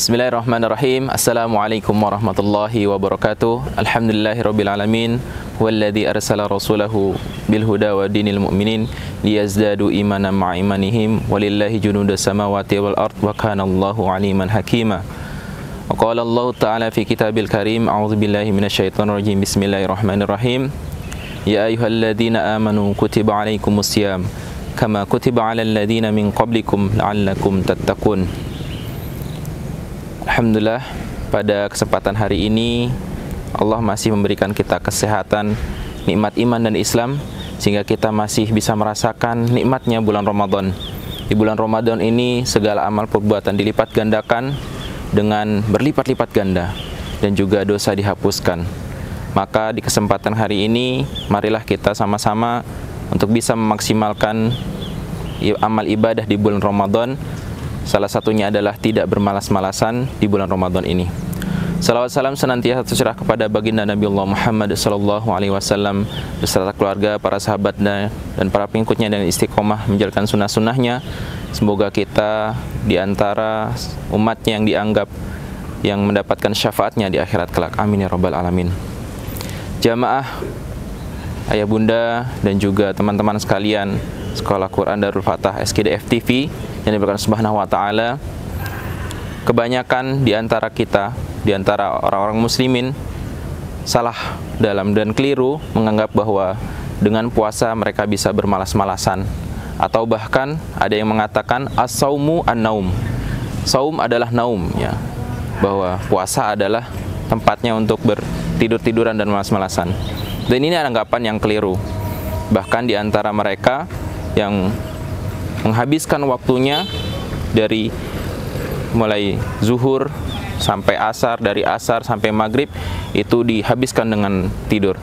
Bismillahirrahmanirrahim. Assalamualaikum warahmatullahi wabarakatuh. Alhamdulillahirabbil alamin. Walladzi arsala rasulahu bil huda wa dinil mu'minin liyazdadu imanan ma'a imanihim walillahi junudus samawati wal ard wa kana Allahu aliman hakima. Wa qala Allah ta'ala fi kitabil karim, a'udzu billahi minasyaitonir rajim. Bismillahirrahmanirrahim. Ya ayyuhalladzina amanu kutiba alaikumus syiyam kama kutiba alal ladzina min qablikum la'allakum tattaqun. Alhamdulillah, pada kesempatan hari ini Allah masih memberikan kita kesehatan, nikmat iman dan Islam, sehingga kita masih bisa merasakan nikmatnya bulan Ramadan. Di bulan Ramadan ini segala amal perbuatan dilipat gandakan dengan berlipat-lipat ganda, dan juga dosa dihapuskan. Maka di kesempatan hari ini marilah kita sama-sama untuk bisa memaksimalkan amal ibadah di bulan Ramadan. Salah satunya adalah tidak bermalas-malasan di bulan Ramadan ini. Salawat salam senantiasa tercurah kepada baginda Nabi Allah Muhammad sallallahu alaihi wasallam beserta keluarga, para sahabatnya dan para pengikutnya dan istiqomah menjalankan sunnah-sunnahnya. Semoga kita di antara umatnya yang dianggap yang mendapatkan syafaatnya di akhirat kelak. Amin ya rabbal alamin. Jamaah, ayah bunda dan juga teman-teman sekalian Sekolah Quran Darul Fatah SKDF TV yang diberkahi Subhanahu wa taala, kebanyakan di antara kita, di antara orang-orang muslimin salah dalam dan keliru menganggap bahwa dengan puasa mereka bisa bermalas-malasan, atau bahkan ada yang mengatakan as-saumu an-naum. Saum adalah naum, ya, bahwa puasa adalah tempatnya untuk bertidur-tiduran dan malas-malasan. Dan ini anggapan yang keliru. Bahkan di antara mereka yang menghabiskan waktunya dari mulai zuhur sampai asar, dari asar sampai maghrib itu dihabiskan dengan tidur.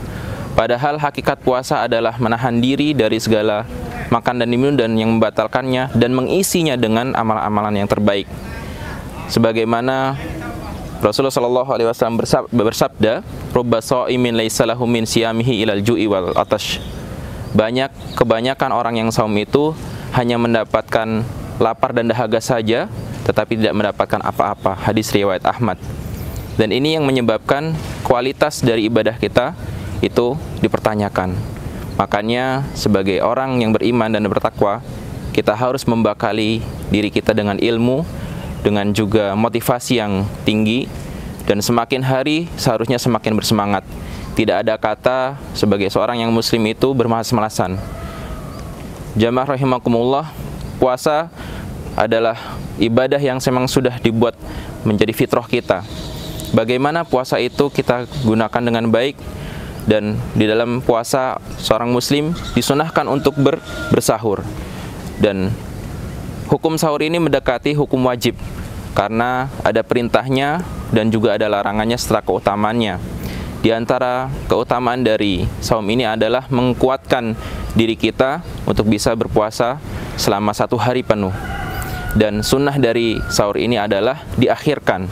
Padahal hakikat puasa adalah menahan diri dari segala makan dan minum dan yang membatalkannya, dan mengisinya dengan amalan-amalan yang terbaik. Sebagaimana Rasulullah SAW bersabda, "Rubba sha'imin laisa lahu min siyamihi ilal ju'i wal atash." Kebanyakan orang yang saum itu hanya mendapatkan lapar dan dahaga saja, tetapi tidak mendapatkan apa-apa. Hadis riwayat Ahmad. Dan ini yang menyebabkan kualitas dari ibadah kita itu dipertanyakan. Makanya sebagai orang yang beriman dan bertakwa, kita harus membekali diri kita dengan ilmu, dengan juga motivasi yang tinggi, dan semakin hari seharusnya semakin bersemangat. Tidak ada kata sebagai seorang yang muslim itu bermalas-malasan. Jamaah rahimakumullah, puasa adalah ibadah yang memang sudah dibuat menjadi fitrah kita. Bagaimana puasa itu kita gunakan dengan baik, dan di dalam puasa seorang muslim disunahkan untuk bersahur. Dan hukum sahur ini mendekati hukum wajib, karena ada perintahnya dan juga ada larangannya setelah keutamaannya. Di antara keutamaan dari saum ini adalah menguatkan diri kita untuk bisa berpuasa selama 1 hari penuh. Dan sunnah dari sahur ini adalah diakhirkan,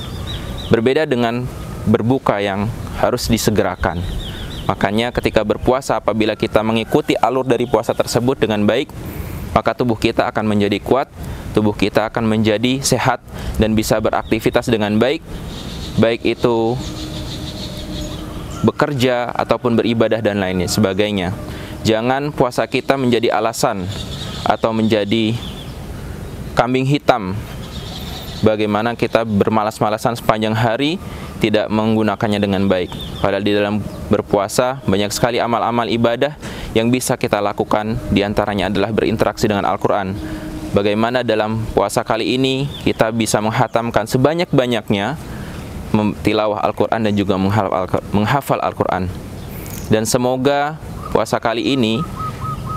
berbeda dengan berbuka yang harus disegerakan. Makanya ketika berpuasa, apabila kita mengikuti alur dari puasa tersebut dengan baik, maka tubuh kita akan menjadi kuat, tubuh kita akan menjadi sehat dan bisa beraktivitas dengan baik, baik itu bekerja ataupun beribadah dan lainnya sebagainya. Jangan puasa kita menjadi alasan atau menjadi kambing hitam bagaimana kita bermalas-malasan sepanjang hari, tidak menggunakannya dengan baik. Padahal di dalam berpuasa banyak sekali amal-amal ibadah yang bisa kita lakukan. Di antaranya adalah berinteraksi dengan Al-Quran. Bagaimana dalam puasa kali ini kita bisa menghatamkan sebanyak-banyaknya tilawah Al-Quran dan juga menghafal Al-Quran. Dan semoga puasa kali ini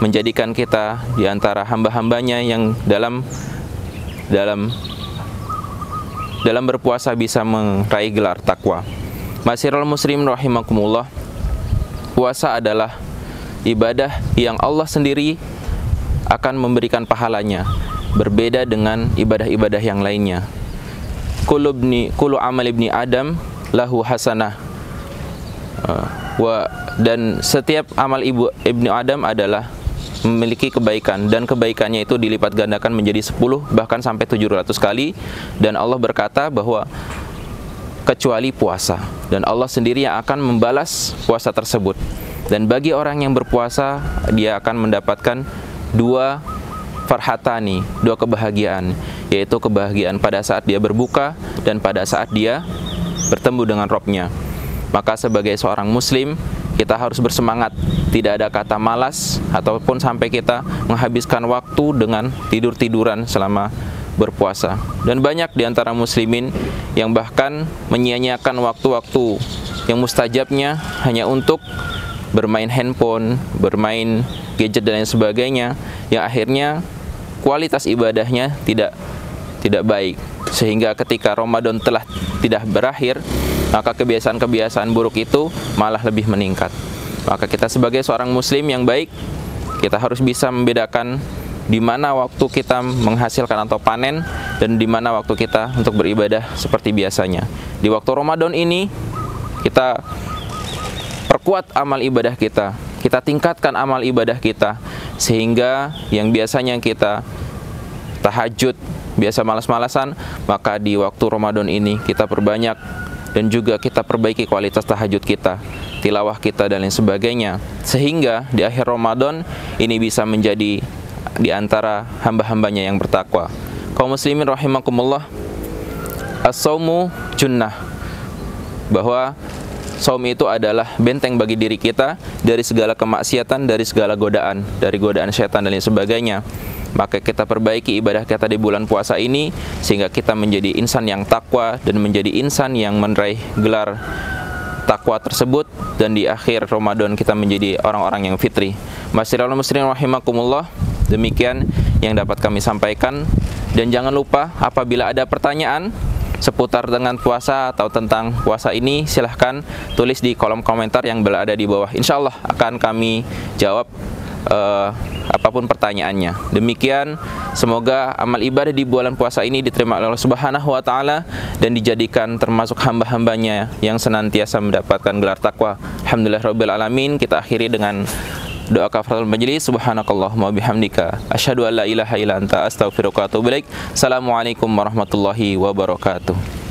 menjadikan kita di antara hamba-hambanya yang dalam berpuasa bisa meraih gelar takwa. Masyiral muslim rahimakumullah, puasa adalah ibadah yang Allah sendiri akan memberikan pahalanya, berbeda dengan ibadah-ibadah yang lainnya. Kullu amal ibni Adam lahu hasanah. Dan setiap amal ibnu Adam adalah memiliki kebaikan, dan kebaikannya itu dilipat gandakan menjadi 10 bahkan sampai 700 kali. Dan Allah berkata bahwa kecuali puasa, dan Allah sendiri yang akan membalas puasa tersebut. Dan bagi orang yang berpuasa, dia akan mendapatkan dua farhatani, dua kebahagiaan, yaitu kebahagiaan pada saat dia berbuka dan pada saat dia bertemu dengan Robnya. Maka sebagai seorang muslim, kita harus bersemangat, tidak ada kata malas ataupun sampai kita menghabiskan waktu dengan tidur-tiduran selama berpuasa. Dan banyak di antara muslimin yang bahkan menyia-nyiakan waktu-waktu yang mustajabnya hanya untuk bermain handphone, bermain gadget dan lain sebagainya, yang akhirnya kualitas ibadahnya tidak baik. Sehingga ketika Ramadan telah tidak berakhir, maka kebiasaan-kebiasaan buruk itu malah lebih meningkat. Maka kita sebagai seorang muslim yang baik, kita harus bisa membedakan di mana waktu kita menghasilkan atau panen, dan di mana waktu kita untuk beribadah seperti biasanya. Di waktu Ramadan ini, kita perkuat amal ibadah kita, kita tingkatkan amal ibadah kita, sehingga yang biasanya kita tahajud, biasa malas-malasan, maka di waktu Ramadan ini kita perbanyak, dan juga kita perbaiki kualitas tahajud kita, tilawah kita dan lain sebagainya, sehingga di akhir Ramadan ini bisa menjadi di antara hamba-hambanya yang bertakwa. Kaum muslimin rahimakumullah, as-saumu junnah, bahwa saum itu adalah benteng bagi diri kita dari segala kemaksiatan, dari segala godaan, dari godaan syaitan dan lain sebagainya. Maka kita perbaiki ibadah kita di bulan puasa ini, sehingga kita menjadi insan yang takwa dan menjadi insan yang meraih gelar takwa tersebut, dan di akhir Ramadan kita menjadi orang-orang yang fitri. Masyiral muslimin rahimakumullah, demikian yang dapat kami sampaikan. Dan jangan lupa, apabila ada pertanyaan seputar dengan puasa atau tentang puasa ini, silahkan tulis di kolom komentar yang berada di bawah. Insya Allah akan kami jawab apapun pertanyaannya. Demikian, semoga amal ibadah di bulan puasa ini diterima oleh Allah Subhanahu wa Ta'ala, dan dijadikan termasuk hamba-hambanya yang senantiasa mendapatkan gelar takwa. Alhamdulillahirabbil alamin. Kita akhiri dengan doa kafaratul majlis. Subhanakallahumma bihamdika asyhadu an la ilaha illa anta astaghfiruka wa atubu ilaik. Assalamualaikum warahmatullahi wabarakatuh.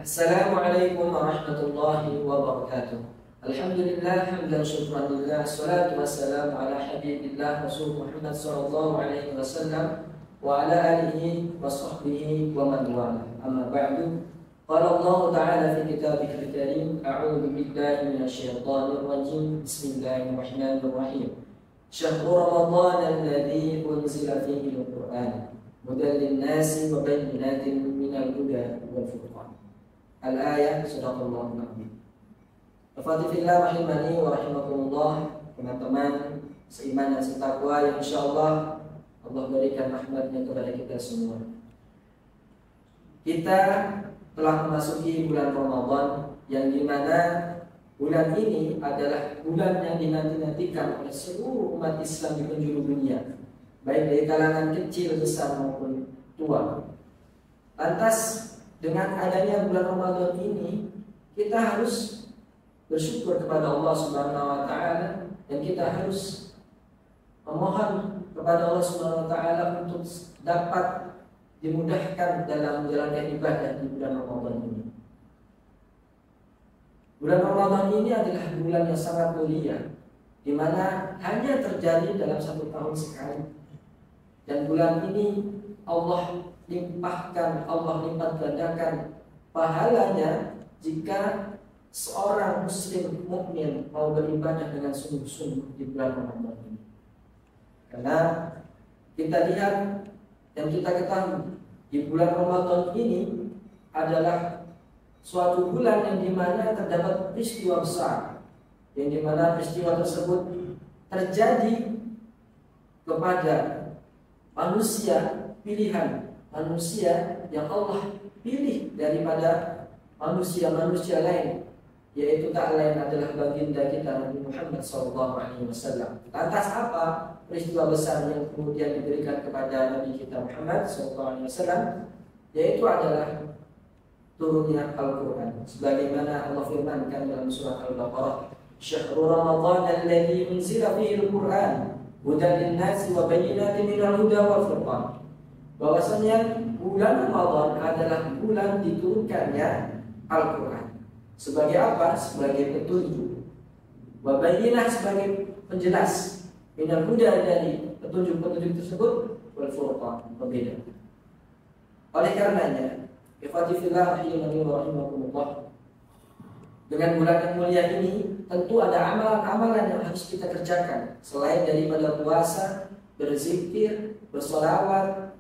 Assalamualaikum warahmatullahi wabarakatuh. Alhamdulillah, hamdan syukran lillah, salatu wassalamu ala habibillah Rasul Muhammad sallallahu alaihi wasallam wa ala alihi wa sahbihi wa man wala. Amma ba'du. Qala Allah Ta'ala fi kitabihil karim, a'udzu billahi minasyaitonir rajim. Bismillahirrahmanirrahim. Syahrul Ramadan alladzi unzila fihi al-Qur'an hudan lin-nasi wa bayyinatin minal huda wal furqan. Al-ayah, sadaqallahu al-azim. Al-Fatihillah rahimani wa rahimakumullah, teman-teman seiman dan setakwa yang insyaallah Allah berikan rahmatnya kepada kita semua. Kita telah memasuki bulan Ramadan, yang dimana bulan ini adalah bulan yang dinanti-nantikan oleh seluruh umat Islam di penjuru dunia, baik dari kalangan kecil, besar maupun tua. Lantas dengan adanya bulan Ramadan ini, kita harus bersyukur kepada Allah Subhanahu wa Ta'ala, dan kita harus memohon kepada Allah Subhanahu wa Ta'ala untuk dapat dimudahkan dalam menjalankan ibadah di bulan Ramadan ini. Bulan Ramadan ini adalah bulan yang sangat mulia, di mana hanya terjadi dalam 1 tahun sekali. Dan bulan ini Allah limpahkan, Allah lipat gandakan pahalanya jika seorang muslim mukmin mau beribadah dengan sungguh-sungguh di bulan Ramadan ini. Karena kita lihat dan kita ketahui, di bulan Ramadan ini adalah suatu bulan yang dimana terdapat peristiwa besar, yang dimana peristiwa tersebut terjadi kepada manusia pilihan manusia yang Allah pilih daripada manusia-manusia lain, yaitu tak lain adalah baginda kita Nabi Muhammad SAW. Lantas apa peristiwa besar yang kemudian diberikan kepada Nabi kita Muhammad SAW? Yaitu adalah turunnya Al-Quran, sebagaimana Allah firmankan dalam surah Al-Baqarah, Syahrul Ramadan alladzi unzila fihi al-Quran hudan lin-nasi wa bayyinatin minal huda wal furqan. Bahwasanya bulan Ramadan adalah bulan diturunkannya Al-Quran. Sebagai apa? Sebagai petunjuk. Wa bayyinah sebagai penjelas. Minal huda, dari petunjuk-petunjuk tersebut, wal furqan, berbeda. Oleh karenanya, ikhwati fillah rahimani wa rahimakumullah, dengan bulan yang mulia ini tentu ada amalan-amalan yang harus kita kerjakan selain daripada puasa, berzikir, bersolawat,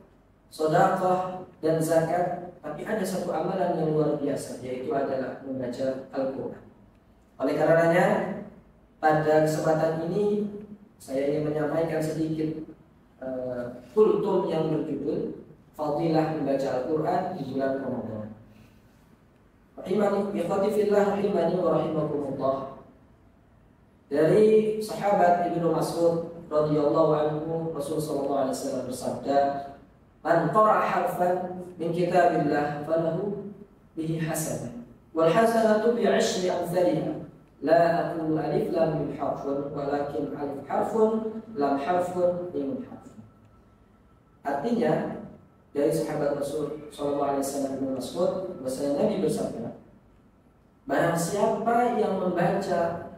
sedekah dan zakat. Tapi ada satu amalan yang luar biasa, yaitu adalah membaca Al-Quran. Oleh karenanya, pada kesempatan ini saya ingin menyampaikan sedikit kultum yang berjudul Fadilah membaca Al-Quran di bulan Ramadan. Ikhwati fillah rahimani wa rahimakumullah. Dari sahabat Ibnu Mas'ud radhiyallahu anhu, Rasul sallallahu alaihi wasallam bersabda, "Man qara'a harfan min kitabillah falahu bihi hasanah wal hasanatu bi 'ashri amsalha la aqulu alif lam mim harfun walakin alif harfun lam harfun mim harfun." Artinya dari sahabat Rasul sallallahu alaihi wasallam Ibnu Mas'ud, bahwasanya Nabi bersabda, barang siapa yang membaca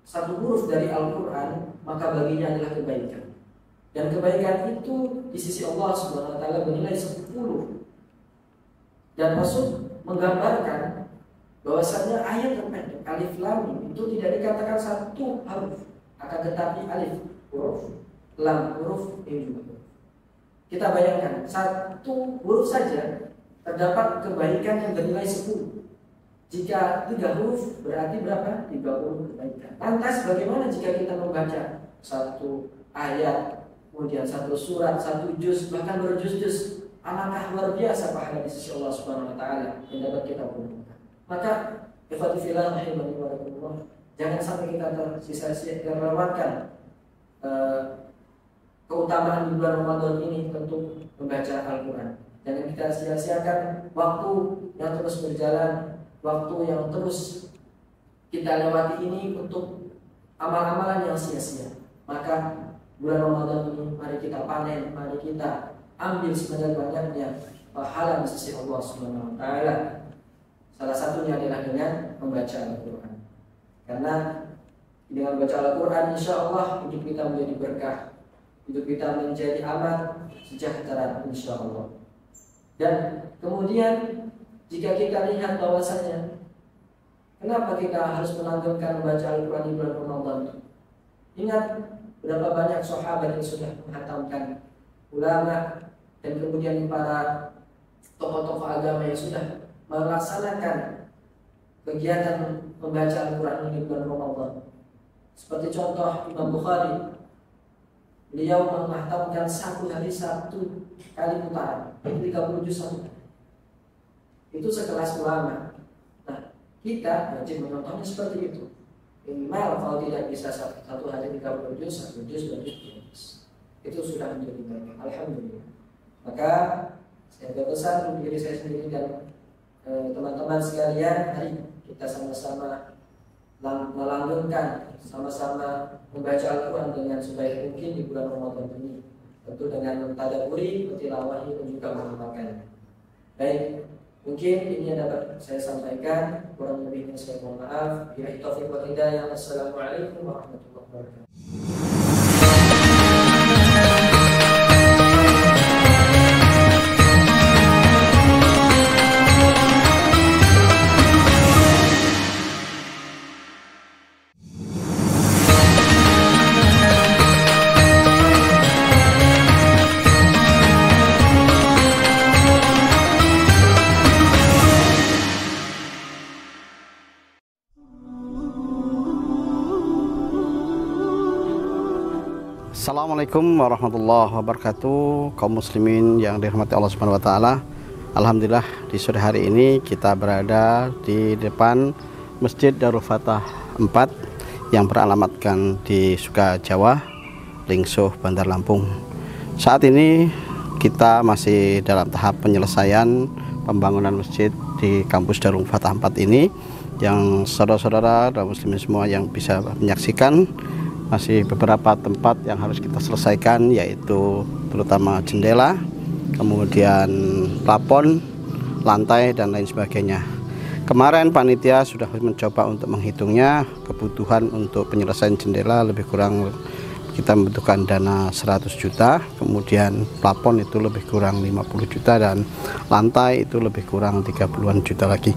satu huruf dari Al-Quran, maka baginya adalah kebaikan. Dan kebaikan itu di sisi Allah Subhanahu wa taala bernilai 10. Dan Rasul menggambarkan bahwasanya ayat terpendek alif lam mim itu tidak dikatakan satu huruf, akan tetapi alif huruf, lam huruf, mim juga huruf. Kita bayangkan satu huruf saja terdapat kebaikan yang bernilai 10. Jika 3 huruf berarti berapa? 30 kebaikan. Lantas bagaimana jika kita membaca satu ayat, kemudian satu surat, satu juz, bahkan berjuz-juz? Alangkah luar biasa pahala di sisi Allah Subhanahu wa taala yang dapat kita peroleh. Maka ikhwati fillah rahimani wa rahimakumullah, jangan sampai kita tersisa-sia terlewatkan keutamaan di bulan Ramadan ini untuk membaca Al-Quran. Jangan kita sia-siakan waktu yang terus berjalan, waktu yang terus kita lewati ini untuk amal-amalan yang sia-sia. Maka bulan Ramadan ini mari kita panen, mari kita ambil sebanyak-banyaknya pahala di sisi Allah Subhanahu wa taala. Salah satunya adalah dengan membaca Al-Quran. Karena dengan membaca Al-Quran, insya Allah hidup kita menjadi berkah, hidup kita menjadi aman, sejahtera, insya Allah. Dan kemudian jika kita lihat bahwasanya kenapa kita harus menanggungkan membaca Al-Quran di bulan Ramadan? Ingat berapa banyak sahabat yang sudah menghatamkan, ulama dan kemudian para tokoh-tokoh agama yang sudah melaksanakan kegiatan membaca Al-Quran di bulan Ramadan. Seperti contoh Imam Bukhari, beliau menghatamkan satu hari 1 kali putaran, 30 juz satu. Itu sekelas ulama. Nah, kita wajib menontonnya seperti itu. Minimal kalau tidak bisa satu hari 30 juz, 1 juz, 2 juz. Itu sudah menjadi baik. Alhamdulillah. Maka saya berpesan untuk diri saya sendiri dan teman-teman sekalian, mari kita sama-sama melanggengkan, sama-sama membaca Al-Quran dengan sebaik mungkin di bulan Ramadan ini. Tentu dengan mentadabburi, mentilawahi dan juga mengamalkannya. Baik, mungkin ini yang dapat saya sampaikan. Kurang lebihnya saya mohon maaf. Billahi taufiq wal hidayah. Wassalamualaikum warahmatullahi wabarakatuh. Assalamualaikum warahmatullahi wabarakatuh, kaum muslimin yang dirahmati Allah Subhanahu wa taala. Alhamdulillah di sore hari ini kita berada di depan Masjid Darul Fatah 4 yang beralamatkan di Sukajawa, Lingsuh, Bandar Lampung. Saat ini kita masih dalam tahap penyelesaian pembangunan masjid di kampus Darul Fatah 4 ini, yang saudara-saudara dan muslimin semua yang bisa menyaksikan. Masih beberapa tempat yang harus kita selesaikan, yaitu terutama jendela, kemudian plafon, lantai, dan lain sebagainya. Kemarin panitia sudah mencoba untuk menghitungnya. Kebutuhan untuk penyelesaian jendela lebih kurang kita membutuhkan dana 100 juta, kemudian plafon itu lebih kurang 50 juta, dan lantai itu lebih kurang 30-an juta lagi.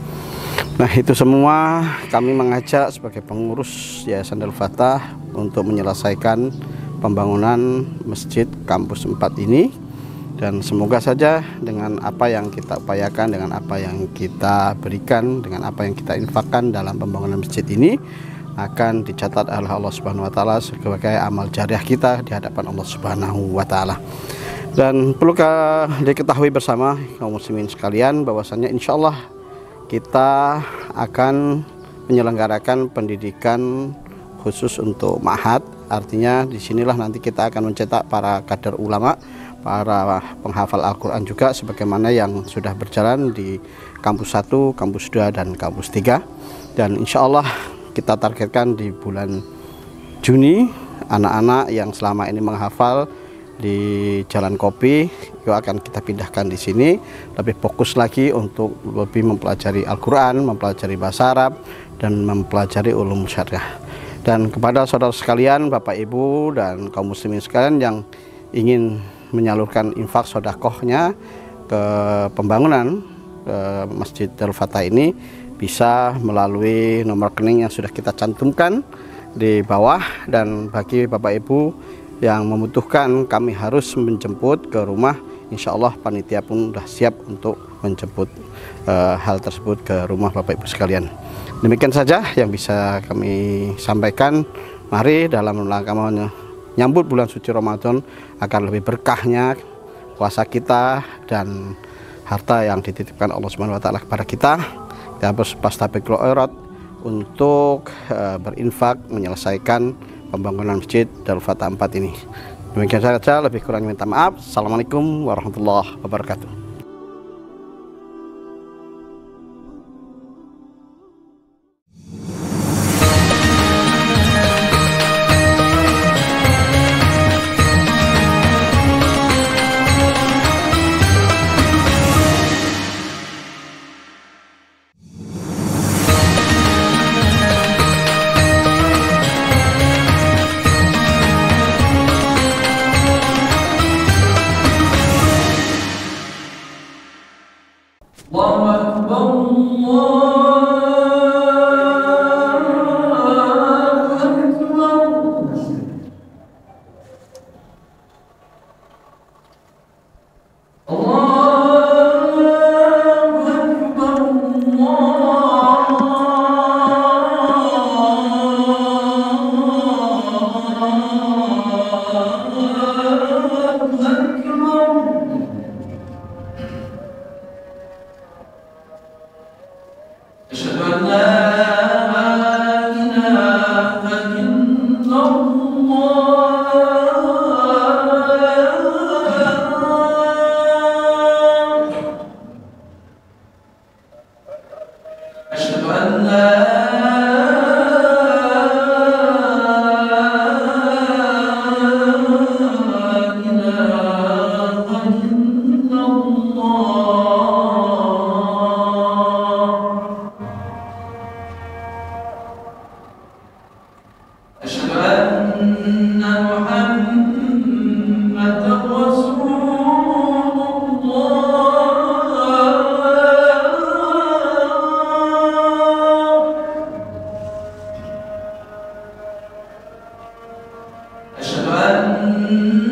Nah, itu semua kami mengajak sebagai pengurus Yayasan Darul Fatah untuk menyelesaikan pembangunan masjid kampus 4 ini, dan semoga saja dengan apa yang kita upayakan, dengan apa yang kita berikan, dengan apa yang kita infakkan dalam pembangunan masjid ini akan dicatat oleh Allah Subhanahu wa taala sebagai amal jariah kita di hadapan Allah Subhanahu wa taala. Dan perlu diketahui bersama kaum muslimin sekalian bahwasanya insyaallah kita akan menyelenggarakan pendidikan khusus untuk ma'had. Artinya disinilah nanti kita akan mencetak para kader ulama, para penghafal Al-Quran juga, sebagaimana yang sudah berjalan di kampus 1, kampus 2, dan kampus 3. Dan insya Allah kita targetkan di bulan Juni, anak-anak yang selama ini menghafal di Jalan Kopi itu akan kita pindahkan di sini, lebih fokus lagi untuk lebih mempelajari Al-Quran, mempelajari bahasa Arab, dan mempelajari ulum syariah. Dan kepada saudara sekalian, Bapak Ibu dan kaum muslimin sekalian yang ingin menyalurkan infak sodakohnya ke pembangunan Masjid Darul Fatah ini, bisa melalui nomor rekening yang sudah kita cantumkan di bawah. Dan bagi Bapak Ibu yang membutuhkan, kami harus menjemput ke rumah, insya Allah panitia pun sudah siap untuk menjemput hal tersebut ke rumah Bapak Ibu sekalian. Demikian saja yang bisa kami sampaikan. Mari dalam rangka menyambut bulan suci Ramadan akan lebih berkahnya puasa kita dan harta yang dititipkan Allah Subhanahu wa taala kepada kita. Kita berfastabiqul khairat untuk berinfak menyelesaikan pembangunan Masjid Darul Fatah 4 ini. Demikian saja, lebih kurang minta maaf. Assalamualaikum warahmatullahi wabarakatuh. أشهد أن